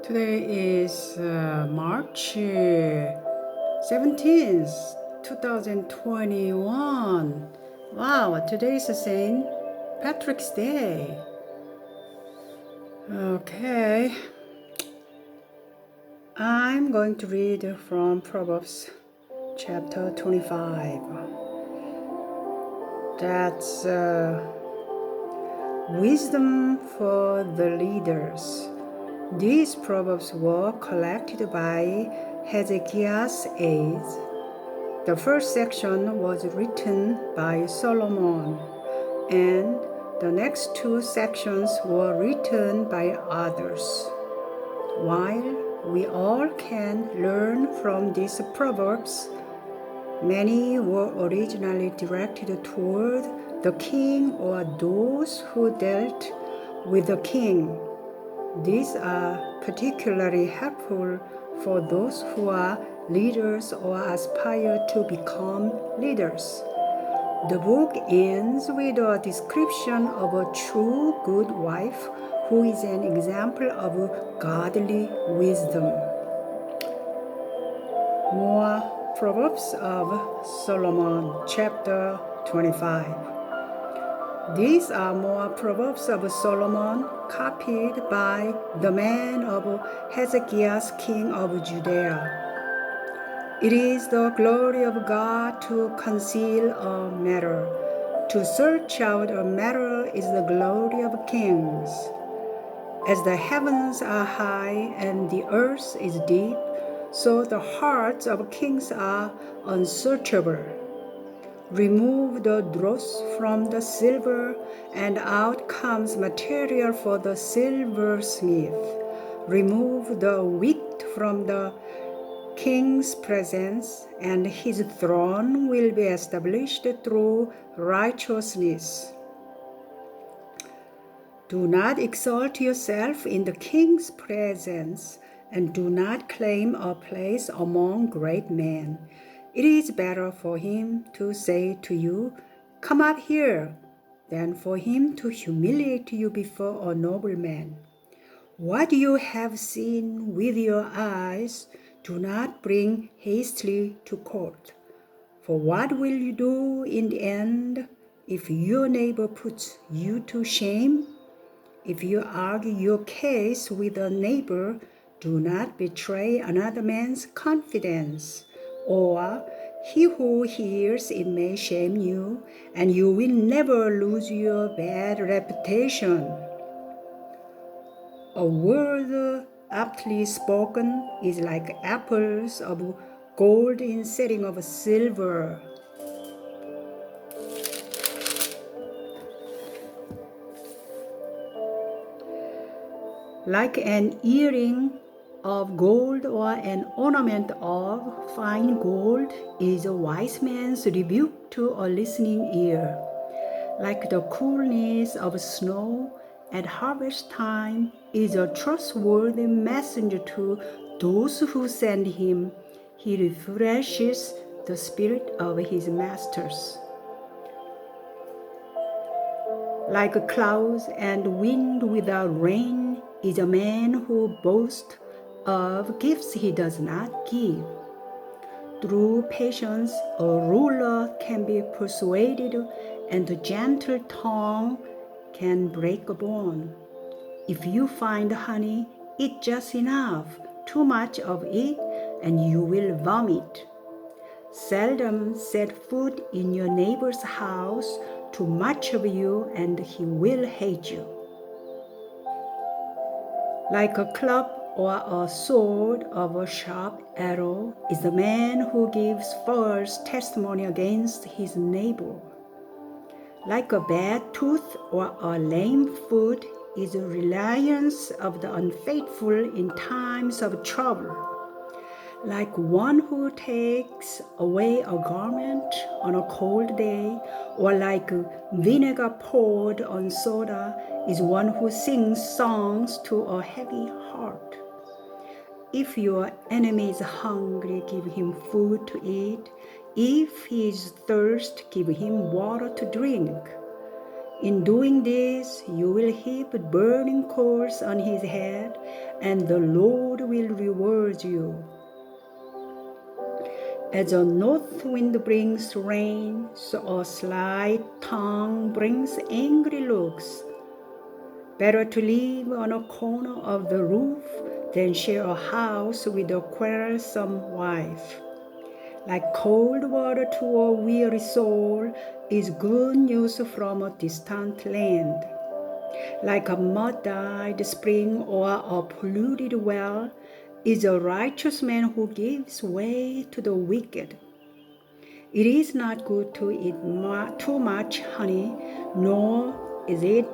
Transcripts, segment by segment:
Today is March 17th, 2021. Wow, today is St. Patrick's Day. Okay, I'm going to read from Proverbs chapter 25. That's wisdom for the leaders. These proverbs were collected by Hezekiah's aides. The first section was written by Solomon, and the next two sections were written by others. While we all can learn from these proverbs, many were originally directed toward the king or those who dealt with the king. These are particularly helpful for those who are leaders or aspire to become leaders. The book ends with a description of a true good wife who is an example of godly wisdom. More Proverbs of Solomon, chapter 25. These are more Proverbs of Solomon copied by the man of Hezekiah, king of Judea. It is the glory of God to conceal a matter. To search out a matter is the glory of kings. As the heavens are high and the earth is deep, so the hearts of kings are unsearchable. Remove the dross from the silver, and out comes material for the silversmith. Remove the wheat from the king's presence, and his throne will be established through righteousness. Do not exalt yourself in the king's presence, and do not claim a place among great men. It is better for him to say to you, "Come up here," than for him to humiliate you before a noble man. What you have seen with your eyes, do not bring hastily to court. For what will you do in the end if your neighbor puts you to shame? If you argue your case with a neighbor, do not betray another man's confidence, or he who hears it may shame you, and you will never lose your bad reputation. A word aptly spoken is like apples of gold in setting of silver. Like an earring of gold or an ornament of fine gold is a wise man's rebuke to a listening ear. Like the coolness of snow at harvest time is a trustworthy messenger to those who send him. He refreshes the spirit of his masters. Like clouds and wind without rain is a man who boasts of gifts he does not give. Through patience, a ruler can be persuaded, and the gentle tongue can break a bone. If you find honey, eat just enough. Too much of it, and you will vomit. Seldom set foot in your neighbor's house. Too much of you, and he will hate you. Like a club or a sword of a sharp arrow is the man who gives false testimony against his neighbor. Like a bad tooth or a lame foot is the reliance of the unfaithful in times of trouble. Like one who takes away a garment on a cold day, or like vinegar poured on soda, is one who sings songs to a heavy heart. If your enemy is hungry, give him food to eat. If he is thirsty, give him water to drink. In doing this, you will heap burning coals on his head, and the Lord will reward you. As a north wind brings rain, so a sly tongue brings angry looks. Better to live on a corner of the roof than share a house with a quarrelsome wife. Like cold water to a weary soul is good news from a distant land. Like a mud-dyed spring or a polluted well is a righteous man who gives way to the wicked. It is not good to eat too much honey, nor is it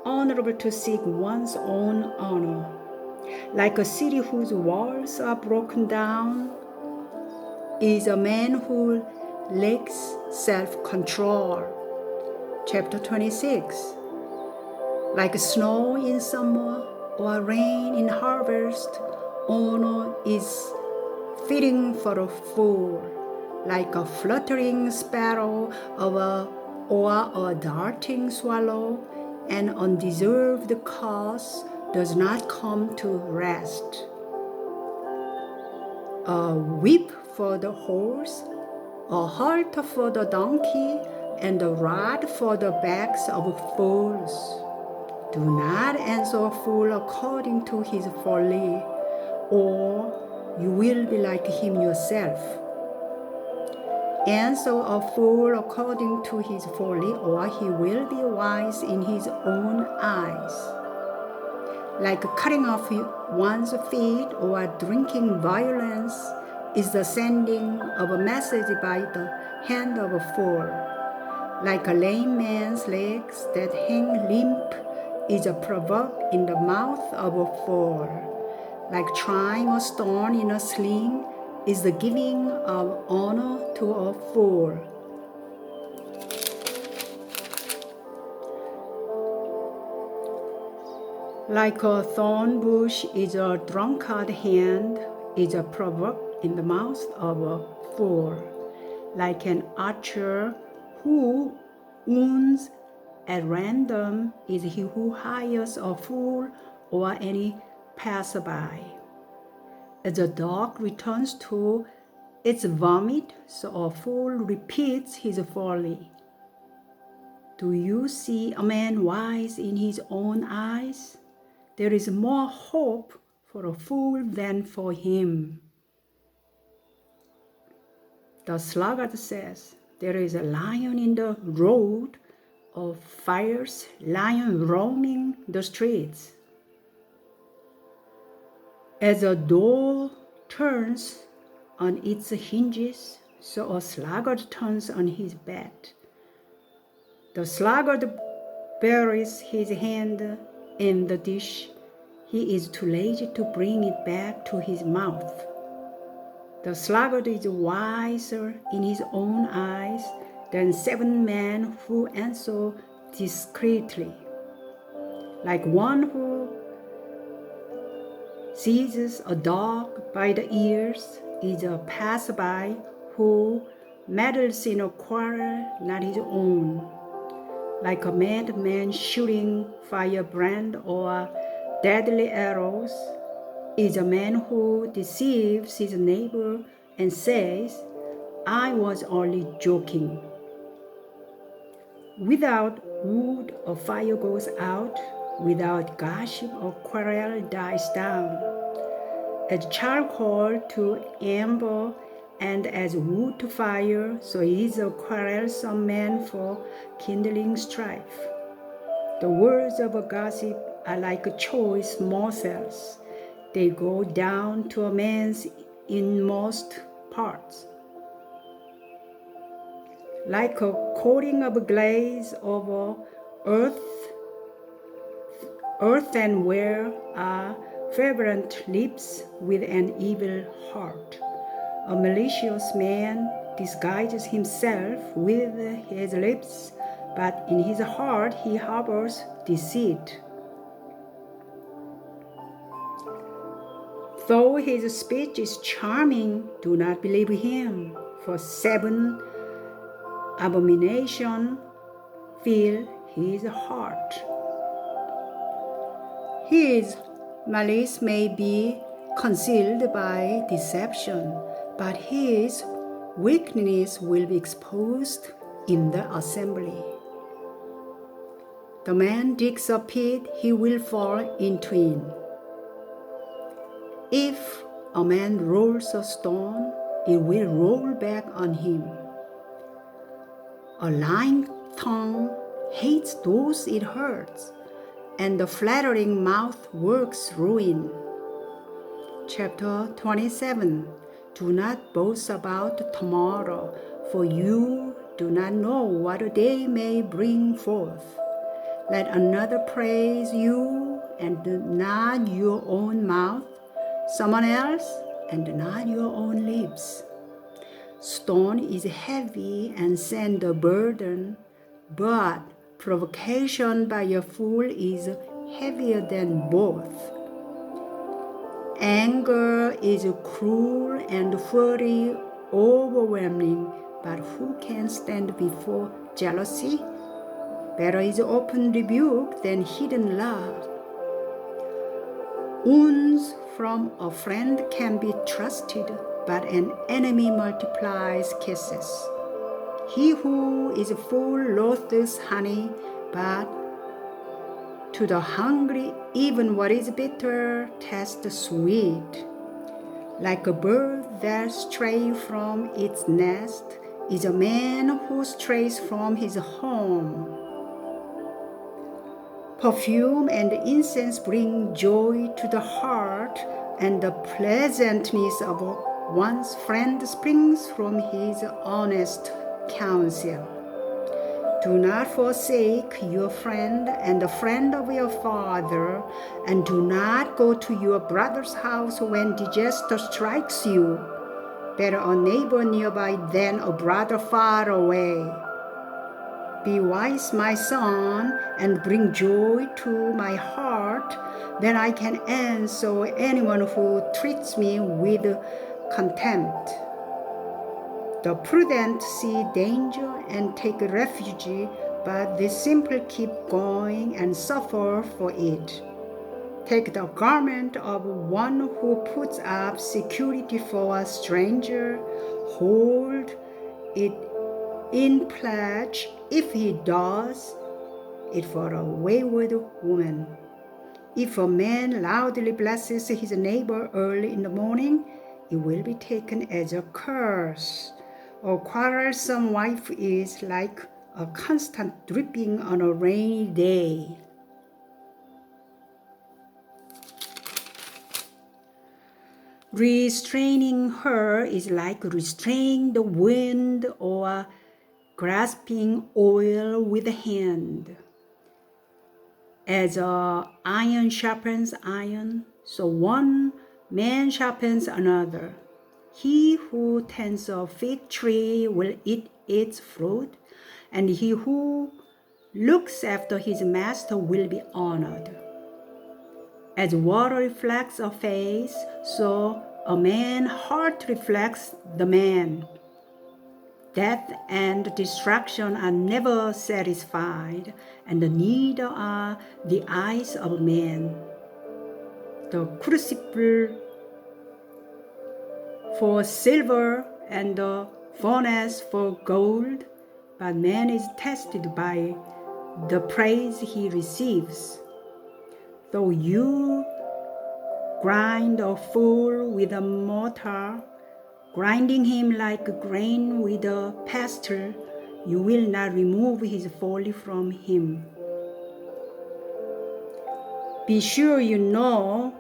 honorable to seek one's own honor. Like a city whose walls are broken down is a man who lacks self-control. Chapter 26. Like snow in summer or rain in harvest, honor is fitting for a fool. Like a fluttering sparrow or a darting swallow, an undeserved cause does not come to rest. A whip for the horse, a halter for the donkey, and a rod for the backs of fools. Do not answer a fool according to his folly, or you will be like him yourself. Answer a fool according to his folly, or he will be wise in his own eyes. Like cutting off one's feet or drinking violence is the sending of a message by the hand of a fool. Like a lame man's legs that hang limp is a proverb in the mouth of a fool. Like trying a stone in a sling is the giving of honor to a fool. Like a thorn bush is a drunkard hand is a proverb in the mouth of a fool. Like an archer who wounds at random is he who hires a fool or any passerby. As a dog returns to its vomit, so a fool repeats his folly. Do you see a man wise in his own eyes? There is more hope for a fool than for him. The sluggard says, there is a lion in the road, a fierce lion roaming the streets. As a door turns on its hinges, so a sluggard turns on his bed. The sluggard buries his hand in the dish. He is too lazy to bring it back to his mouth. The sluggard is wiser in his own eyes than 7 men who answer discreetly. Like one who seizes a dog by the ears is a passerby who meddles in a quarrel not his own. Like a madman shooting firebrand or deadly arrows is a man who deceives his neighbor and says, I was only joking. Without wood, a fire goes out. Without gossip, a quarrel dies down. As charcoal to amber and as wood to fire, so is a quarrelsome man for kindling strife. The words of a gossip are like choice morsels. They go down to a man's inmost parts. Like a coating of glaze over earthenware are fervent lips with an evil heart. A malicious man disguises himself with his lips, but in his heart he harbors deceit. Though his speech is charming, do not believe him, for 7 abominations fill his heart. His malice may be concealed by deception, but his wickedness will be exposed in the assembly. The man digs a pit, he will fall into it. If a man rolls a stone, it will roll back on him. A lying tongue hates those it hurts, and the flattering mouth works ruin. Chapter 27. Do not boast about tomorrow, for you do not know what a day may bring forth. Let another praise you, and not your own mouth, someone else, and not your own lips. Stone is heavy and sand a burden, but provocation by a fool is heavier than both. Anger is cruel and fury overwhelming, but who can stand before jealousy? Better is open rebuke than hidden love. Wounds from a friend can be trusted, but an enemy multiplies kisses. He who is full loathes honey, but to the hungry even what is bitter tastes sweet. Like a bird that strays from its nest is a man who strays from his home. Perfume and incense bring joy to the heart, and the pleasantness of one's friend springs from his honest counsel. Do not forsake your friend and the friend of your father, and do not go to your brother's house when disaster strikes you. Better a neighbor nearby than a brother far away. Be wise, my son, and bring joy to my heart. Then I can answer anyone who treats me with contempt. The prudent see danger and take refuge, but the simple keep going and suffer for it. Take the garment of one who puts up security for a stranger. Hold it in pledge if he does it for a wayward woman. If a man loudly blesses his neighbor early in the morning, it will be taken as a curse. A quarrelsome wife is like a constant dripping on a rainy day. Restraining her is like restraining the wind or grasping oil with the hand. As iron sharpens iron, so one man sharpens another. He who tends a fig tree will eat its fruit, and he who looks after his master will be honored. As water reflects a face, so a man's heart reflects the man. Death and destruction are never satisfied, and neither are the eyes of man. The crucible for silver and the furnace for gold, but man is tested by the praise he receives. Though you grind a fool with a mortar, grinding him like grain with a pestle, you will not remove his folly from him. Be sure you know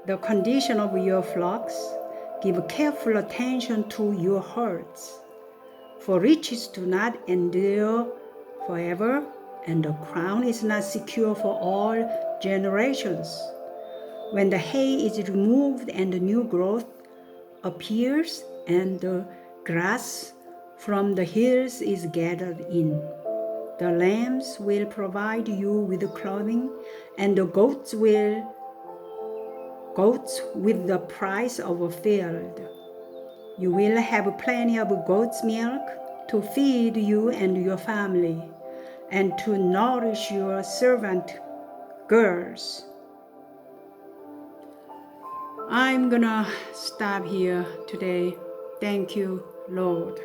the condition of your flocks. Give careful attention to your herds. For riches do not endure forever, and the crown is not secure for all generations. When the hay is removed and the new growth appears, and the grass from the hills is gathered in, the lambs will provide you with clothing, and the goats with the price of a field. You will have plenty of goat's milk to feed you and your family, and to nourish your servant girls. I'm gonna stop here today. Thank you, Lord.